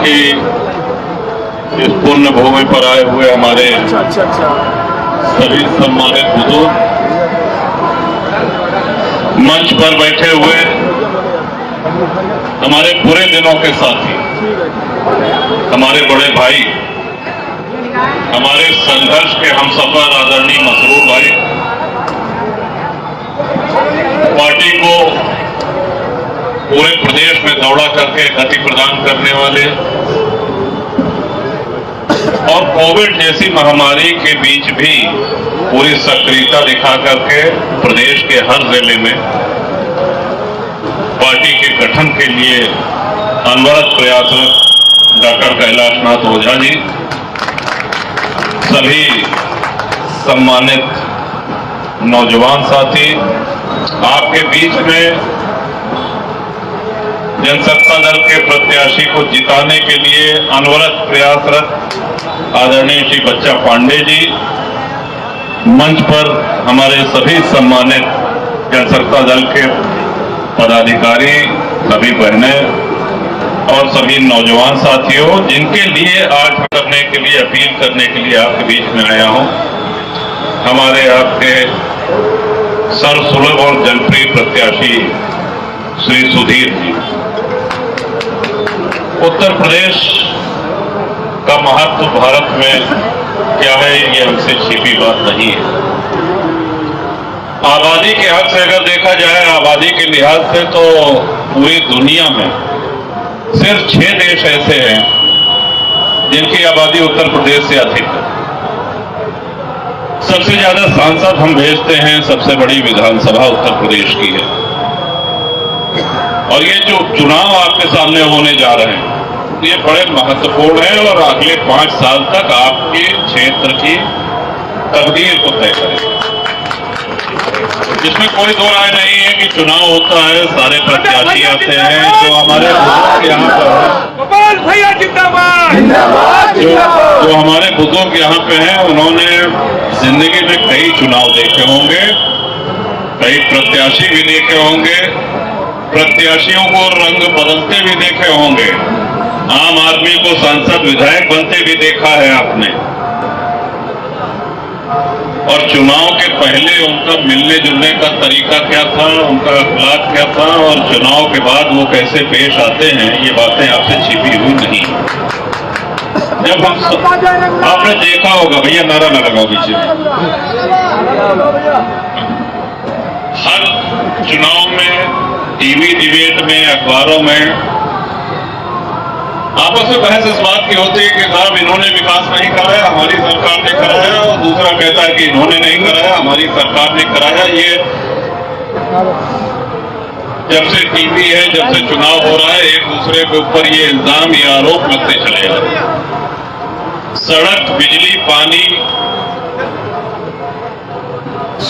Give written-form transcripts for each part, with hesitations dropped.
की इस पुण्य भूमि पर आए हुए हमारे सभी सम्मानित बुजुर्ग, मंच पर बैठे हुए हमारे पूरे दिनों के साथी, हमारे बड़े भाई, हमारे संघर्ष के हमसफर आदरणीय मसरूर भाई, पार्टी को पूरे प्रदेश में दौड़ा करके गति प्रदान करने वाले और कोविड जैसी महामारी के बीच भी पूरी सक्रियता दिखा करके प्रदेश के हर जिले में पार्टी के गठन के लिए अनवरत प्रयासरत डॉक्टर कैलाशनाथ ओझा जी, सभी सम्मानित नौजवान साथी, आपके बीच में जनसत्ता दल के प्रत्याशी को जिताने के लिए अनवरत प्रयासरत आदरणीय श्री बच्चा पांडे जी, मंच पर हमारे सभी सम्मानित जनसत्ता दल के पदाधिकारी, सभी बहनें और सभी नौजवान साथियों, जिनके लिए आज करने के लिए, अपील करने के लिए आपके बीच में आया हूं। हमारे आपके सर्वसुलभ और जनप्रिय प्रत्याशी श्री सुधीर जी। उत्तर प्रदेश का महत्व भारत में क्या है, ये हमसे छिपी बात नहीं है। आबादी के हक से अगर देखा जाए, आबादी के लिहाज से तो पूरी दुनिया में सिर्फ 6 देश ऐसे हैं जिनकी आबादी उत्तर प्रदेश से अधिक है। सबसे ज्यादा सांसद हम भेजते हैं, सबसे बड़ी विधानसभा उत्तर प्रदेश की है। और ये जो चुनाव आपके सामने होने जा रहे हैं, ये बड़े महत्वपूर्ण है और अगले 5 साल तक आपके क्षेत्र की तकदीर को तय करेगा। इसमें कोई दो राय नहीं है कि चुनाव होता है, सारे प्रत्याशी आते हैं। जो हमारे बुजुर्ग यहाँ पर भैया जिंदाबाद, जो हमारे बुजुर्ग यहाँ पे हैं, उन्होंने जिंदगी में कई चुनाव देखे होंगे, कई प्रत्याशी भी देखे होंगे, प्रत्याशियों को रंग बदलते भी देखे होंगे, आम आदमी को सांसद विधायक बनते भी देखा है आपने। और चुनाव के पहले उनका मिलने जुलने का तरीका क्या था, उनका अखलाक क्या था, और चुनाव के बाद वो कैसे पेश आते हैं, ये बातें आपसे छिपी हुई नहीं। जब हम आपने देखा होगा, भैया नारा न लगाओ पीछे, हर चुनाव में, टीवी डिबेट में, अखबारों में आपस में बहस इस बात की होती है कि साहब इन्होंने विकास नहीं कराया, हमारी सरकार ने कराया, और दूसरा कहता है कि इन्होंने नहीं कराया, हमारी सरकार ने कराया। ये जब से टीवी है, जब से चुनाव हो रहा है, एक दूसरे के ऊपर ये इल्जाम, ये आरोप लगते चले जा रहे हैं। सड़क, बिजली, पानी,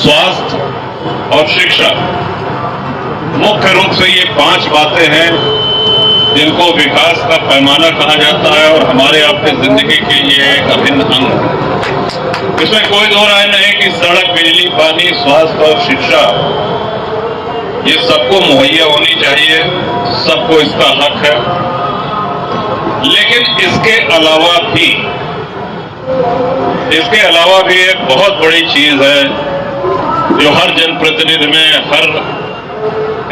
स्वास्थ्य और शिक्षा, मुख्य रूप से ये 5 बातें हैं जिनको विकास का पैमाना कहा जाता है और हमारे आपके जिंदगी के ये एक अभिन्न अंग है। इसमें कोई दो राय नहीं कि सड़क, बिजली, पानी, स्वास्थ्य और शिक्षा ये सबको मुहैया होनी चाहिए, सबको इसका हक है। लेकिन इसके अलावा भी एक बहुत बड़ी चीज है जो हर जनप्रतिनिधि में, हर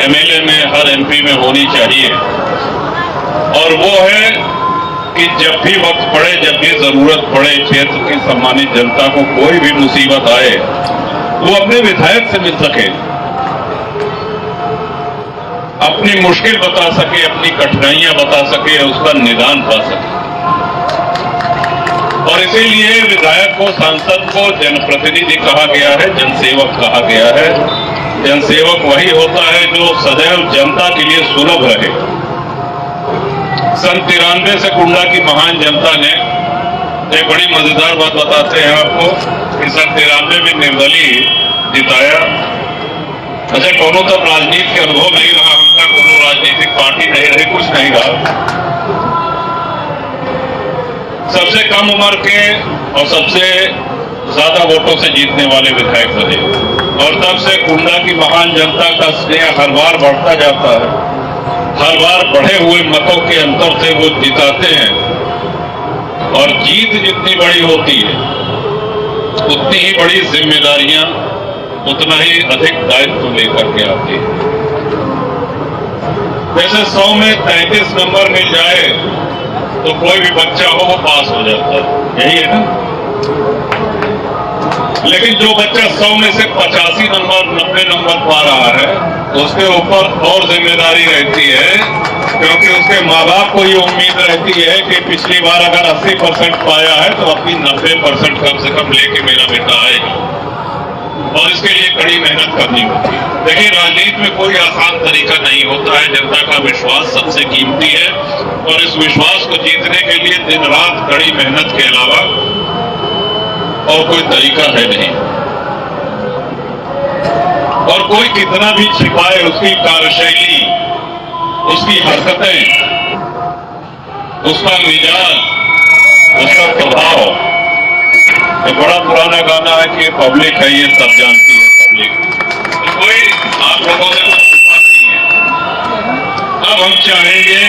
एमएलए में, हर एमपी में होनी चाहिए, और वो है कि जब भी वक्त पड़े, जब भी जरूरत पड़े, क्षेत्र की सम्मानित जनता को कोई भी मुसीबत आए, वो अपने विधायक से मिल सके, अपनी मुश्किल बता सके, अपनी कठिनाइयां बता सके, उसका निदान पा सके। और इसीलिए विधायक को, सांसद को जनप्रतिनिधि कहा गया है, जनसेवक कहा गया है। जनसेवक वही होता है जो सदैव जनता के लिए सुलभ रहे। सन 93 से कुंडा की महान जनता ने, एक बड़ी मजेदार बात बताते हैं आपको, कि सन 93 में निर्दलीय जिताया। अच्छा, कोनो तब राजनीति के अनुभव नहीं रहा, उनका कोनो राजनीतिक पार्टी नहीं रही, कुछ नहीं रहा। सबसे कम उम्र के और सबसे ज्यादा वोटों से जीतने वाले विधायक बने, और तब से कुंडा की महान जनता का स्नेह हर बार बढ़ता जाता है। हर बार बढ़े हुए मतों के अंतर से वो जिताते हैं, और जीत जितनी बड़ी होती है उतनी ही बड़ी जिम्मेदारियां, उतना ही अधिक दायित्व लेकर के आती है। जैसे 100 में 33 नंबर मिल जाए तो कोई भी बच्चा हो वो पास हो जाता है, यही है ना। लेकिन जो बच्चा 100 में से 85 नंबर 90 नंबर पा रहा है, उसके ऊपर और जिम्मेदारी रहती है, क्योंकि उसके माँ बाप को ये उम्मीद रहती है कि पिछली बार अगर 80% पाया है तो अपनी 90% कम से कम लेके मेरा बेटा आएगा, और इसके लिए कड़ी मेहनत करनी होती है। देखिए, राजनीति में कोई आसान तरीका नहीं होता है। जनता का विश्वास सबसे कीमती है, और इस विश्वास को जीतने के लिए दिन रात कड़ी मेहनत के अलावा और कोई तरीका है नहीं। और कोई कितना भी छिपाए उसकी कार्यशैली, उसकी हरकतें, उसका मिजाज, उसका प्रभाव, ये बड़ा पुराना गाना है कि ये पब्लिक है, ये सब जानती है पब्लिक, तो कोई आप लोगों से कुछ छुपा नहीं है। अब हम चाहेंगे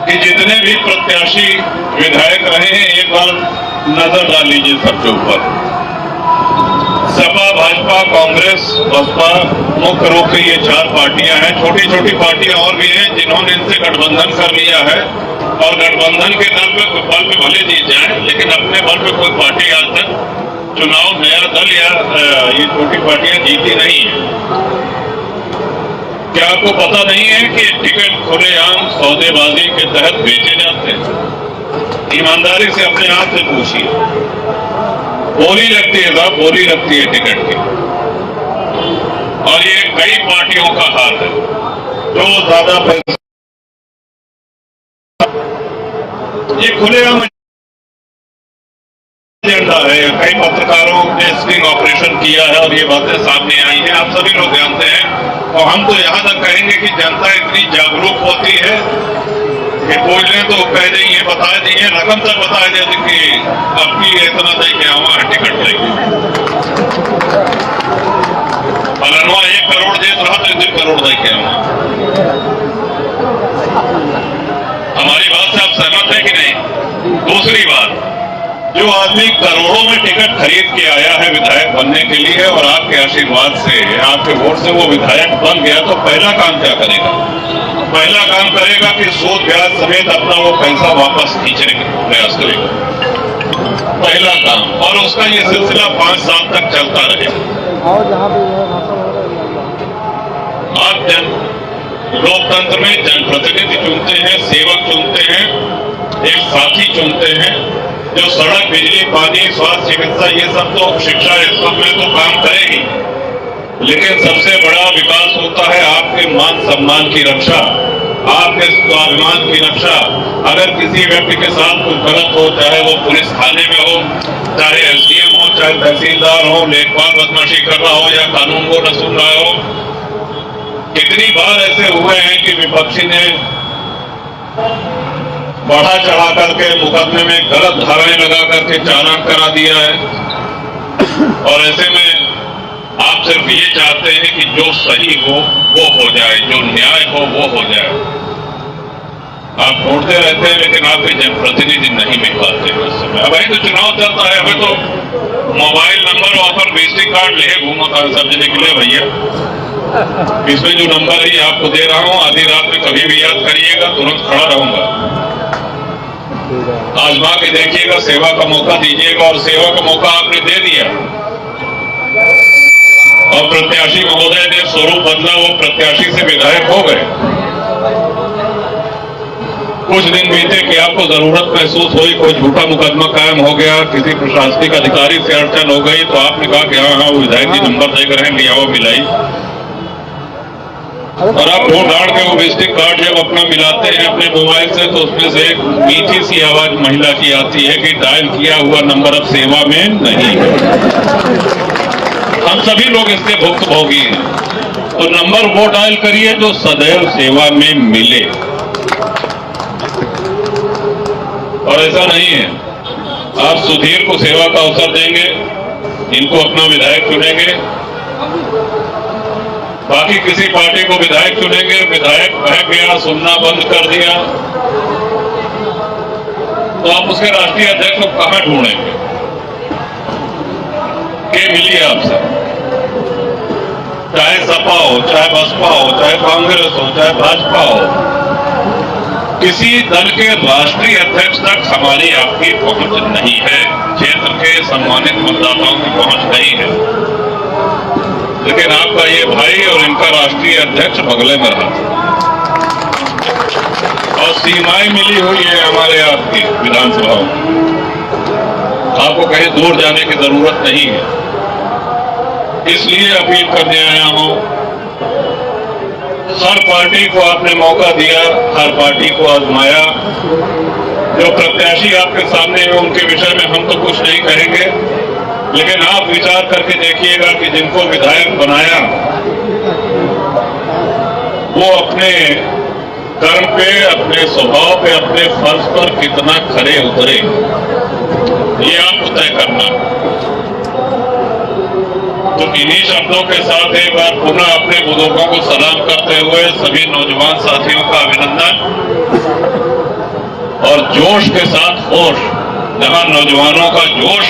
कि जितने भी प्रत्याशी विधायक रहे हैं, एक बार नजर डाल लीजिए सबके ऊपर। सपा, भाजपा, कांग्रेस, बसपा, मुख्य रूप से ये 4 पार्टियां हैं। छोटी छोटी पार्टियां और भी हैं जिन्होंने इनसे गठबंधन कर लिया है, और गठबंधन के बल पे भले जीत जाए, लेकिन अपने बल पे कोई पार्टी आज तक चुनाव, नया दल या ये छोटी पार्टियां जीती नहीं है। क्या आपको पता नहीं है कि टिकट खुलेआम सौदेबाजी के तहत बेचे जाते हैं? ईमानदारी से अपने आप से पूछिए। बोली लगती है साहब, बोली लगती है टिकट की, और ये कई पार्टियों का हाल है। जो ज्यादा पैसा, ये खुलेआम एजेंडा है। कई पत्रकारों ने स्टिंग ऑपरेशन किया है और ये बातें सामने आई हैं, आप सभी लोग जानते हैं। और हम तो यहां तक कहेंगे कि जनता इतनी जागरूक होती है कि बोलने तो कह देंगे, बता देंगे, रकम तक बता देते कि आपकी इतना दे के हमारा टिकट लेंगे। फलानवा 1 करोड़ दे रहा तो 1 करोड़ दे के हमारी बात से आप सहमत है कि नहीं? दूसरी बात, जो आदमी करोड़ों में टिकट खरीद के आया है विधायक बनने के लिए, और आपके आशीर्वाद से, आपके वोट से वो विधायक बन गया, तो पहला काम क्या करेगा? पहला काम करेगा कि सूद ब्याज समेत अपना वो पैसा वापस खींचने का प्रयास करेगा, पहला काम। और उसका ये सिलसिला 5 साल तक चलता रहेगा। आप लोकतंत्र में जनप्रतिनिधि चुनते हैं, सेवक चुनते हैं, एक साथी चुनते हैं जो सड़क, बिजली, पानी, स्वास्थ्य, चिकित्सा, ये सब तो, शिक्षा, इस सब में तो काम करेगी, लेकिन सबसे बड़ा विकास होता है आपके मान सम्मान की रक्षा, आपके स्वाभिमान की रक्षा। अगर किसी व्यक्ति के साथ कुछ गलत हो, चाहे वो पुलिस थाने में हो, चाहे एसडीएम हो, चाहे तहसीलदार हो, लेखपाल बदमाशी कर रहा हो या कानून को न सुन रहा हो, कितनी बार ऐसे हुए हैं कि विपक्षी ने बढ़ा चढ़ा करके मुकदमे में गलत धाराएं लगा करके चालान करा दिया है। और ऐसे में आप सिर्फ ये चाहते हैं कि जो सही हो वो हो जाए, जो न्याय हो वो हो जाए। आप ढूंढते रहते हैं, लेकिन आपके जनप्रतिनिधि नहीं मिल पाते हैं उस समय। अब तो चुनाव चलता है, हमें तो मोबाइल नंबर और विजिटिंग कार्ड ले घूमता है सब जने के लिए। भैया, इसमें जो नंबर है आपको दे रहा हूं, आधी रात में कभी भी याद करिएगा, तुरंत खड़ा रहूंगा। आजमा के देखिएगा, सेवा का मौका दीजिएगा। और सेवा का मौका आपने दे दिया, और प्रत्याशी महोदय ने स्वरूप बदला, वो प्रत्याशी से विधायक हो गए। कुछ दिन बीते कि आपको जरूरत महसूस हुई, कोई झूठा मुकदमा कायम हो गया, किसी प्रशासनिक अधिकारी से अड़चन हो गई, तो आपने कहा कि हाँ हाँ विधायक जी नंबर देख रहे हैं, लिया वो मिलाई। और आप ढूंढ ढांड के वो विजिटिंग कार्ड जब अपना मिलाते हैं अपने मोबाइल से, तो उसमें से एक मीठी सी आवाज महिला की आती है कि डायल किया हुआ नंबर अब सेवा में नहीं है। हम सभी लोग इसके भुक्तभोगी हैं। तो नंबर वो डायल करिए जो सदैव सेवा में मिले। और ऐसा नहीं है, आप सुधीर को सेवा का अवसर देंगे, इनको अपना विधायक चुनेंगे, बाकी किसी पार्टी को विधायक चुनेंगे, विधायक बह गया, सुनना बंद कर दिया, तो आप उसके राष्ट्रीय अध्यक्ष को कहां ढूंढेंगे? के मिलिए आपसे, चाहे सपा हो, चाहे बसपा हो, चाहे कांग्रेस हो, चाहे भाजपा हो, किसी दल के राष्ट्रीय अध्यक्ष तक हमारी आपकी पहुंच नहीं है, क्षेत्र के सम्मानित मतदाताओं की पहुंच नहीं है। लेकिन आपका ये भाई और इनका राष्ट्रीय अध्यक्ष बगले में रहा और सीमाएं मिली हुई है हमारे आपकी विधानसभाओं। आपको कहीं दूर जाने की जरूरत नहीं है, इसलिए अपील करने आया हूं। हर पार्टी को आपने मौका दिया, हर पार्टी को आजमाया। जो प्रत्याशी आपके सामने हैं उनके विषय में हम तो कुछ नहीं कहेंगे, लेकिन आप विचार करके देखिएगा कि जिनको विधायक बनाया वो अपने कर्म पे, अपने स्वभाव पे, अपने फर्ज पर कितना खरे उतरे, ये आपको तय करना। तो इन्हीं शब्दों के साथ एक बार पुनः अपने बुजुर्गों को सलाम करते हुए सभी नौजवान साथियों का अभिनंदन और जोश के साथ होश। जहां नौजवानों का जोश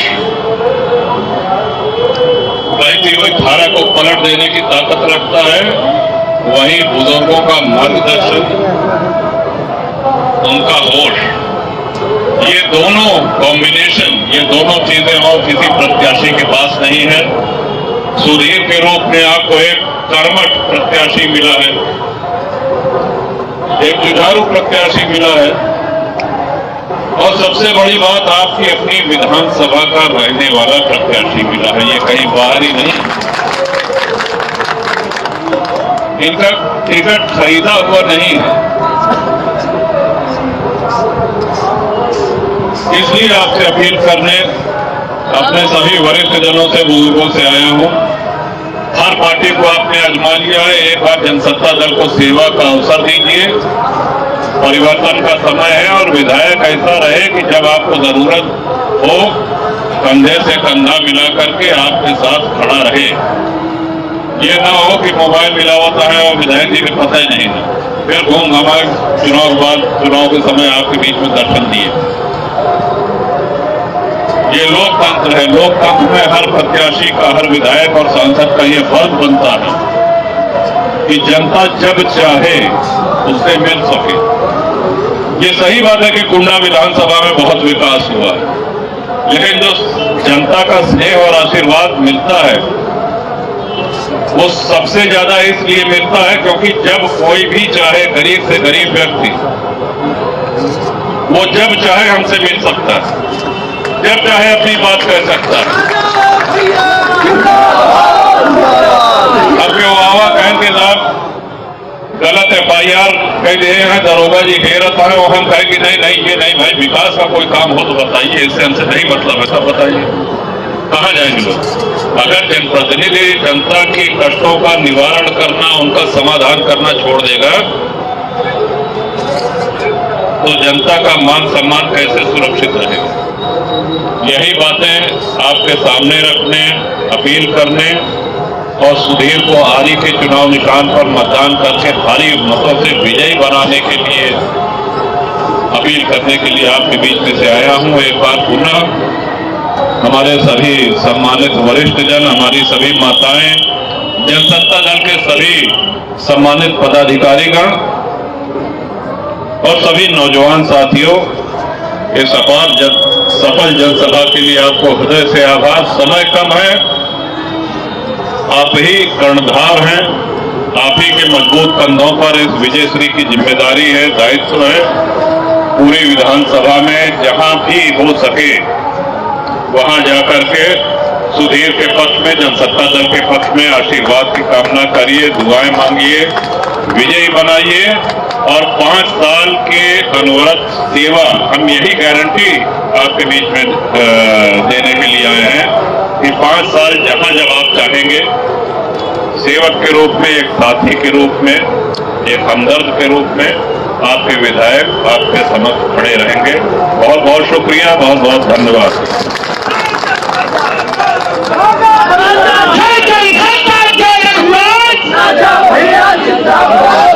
बहती हुई धारा को पलट देने की ताकत रखता है, वहीं बुजुर्गों का मार्गदर्शन, उनका होश, ये दोनों कॉम्बिनेशन, ये दोनों चीजें और किसी प्रत्याशी के पास नहीं है। सुधीर के रूप में आपको एक कर्मठ प्रत्याशी मिला है, एक जुझारू प्रत्याशी मिला है, और सबसे बड़ी बात आपकी अपनी विधानसभा का रहने वाला प्रत्याशी मिला है। ये कहीं बाहर ही नहीं, इनका टिकट खरीदा हुआ नहीं है। इसलिए आपसे अपील करने अपने सभी वरिष्ठ जनों से, बुजुर्गों से आया हूं। हर पार्टी को आपने आजमा लिया है, एक बार जनसत्ता दल को सेवा का अवसर दीजिए। परिवर्तन का समय है और विधायक ऐसा रहे कि जब आपको जरूरत हो कंधे से कंधा मिला करके आपके साथ खड़ा रहे। ये ना हो कि मोबाइल मिला होता है और विधायक जी के पता ही नहीं है, फिर घूम घमा चुनाव के बाद, चुनाव के समय आपके बीच में दर्शन दिए। ये लोकतंत्र है, लोकतंत्र में हर प्रत्याशी का, हर विधायक और सांसद का ये फर्ज बनता है कि जनता जब चाहे उससे मिल सके। ये सही बात है कि कुंडा विधानसभा में बहुत विकास हुआ है, लेकिन जो जनता का स्नेह और आशीर्वाद मिलता है वो सबसे ज्यादा इसलिए मिलता है क्योंकि जब कोई भी चाहे, गरीब से गरीब व्यक्ति, वो जब चाहे हमसे मिल सकता है, जब चाहे अपनी बात कह सकता है। अब क्यों आवा कहें कि साहब गलत FIR कह दिए हैं, दरोगा जी घेरत है, और हम कहें कि नहीं नहीं, ये नहीं भाई, विकास का कोई काम हो तो बताइए, इससे हमसे नहीं मतलब है, तब बताइए कहां जाएंगे लोग। अगर जनप्रतिनिधि जनता की कष्टों का निवारण करना, उनका समाधान करना छोड़ देगा तो जनता का मान सम्मान कैसे सुरक्षित रहेगा। यही बातें आपके सामने रखने, अपील करने और सुधीर को आरी के चुनाव निशान पर मतदान करके भारी मतों से विजयी बनाने के लिए अपील करने के लिए आपके बीच में से आया हूं। एक बार पुनः हमारे सभी सम्मानित वरिष्ठ जन, हमारी सभी माताएं, जनसत्ता दल के सभी सम्मानित पदाधिकारीगण और सभी नौजवान साथियों, इस सफल जनसभा के लिए आपको हृदय से आभार। समय कम है, आप ही कर्णधार हैं, आप ही के मजबूत कंधों पर इस विजयश्री की जिम्मेदारी है, दायित्व है। पूरी विधानसभा में जहां भी हो सके वहां जाकर के सुधीर के पक्ष में, जनसत्ता दल के पक्ष में आशीर्वाद की कामना करिए, दुआएं मांगिए, विजयी बनाइए। और 5 साल के अनवरत सेवा, हम यही गारंटी आपके बीच में देने के लिए आए हैं कि 5 साल जहां जब आप चाहेंगे, सेवक के रूप में, एक साथी के रूप में, एक हमदर्द के रूप में आपके विधायक आपके समक्ष खड़े रहेंगे। बहुत बहुत शुक्रिया, बहुत बहुत धन्यवाद। जय भैया जिंदाबाद।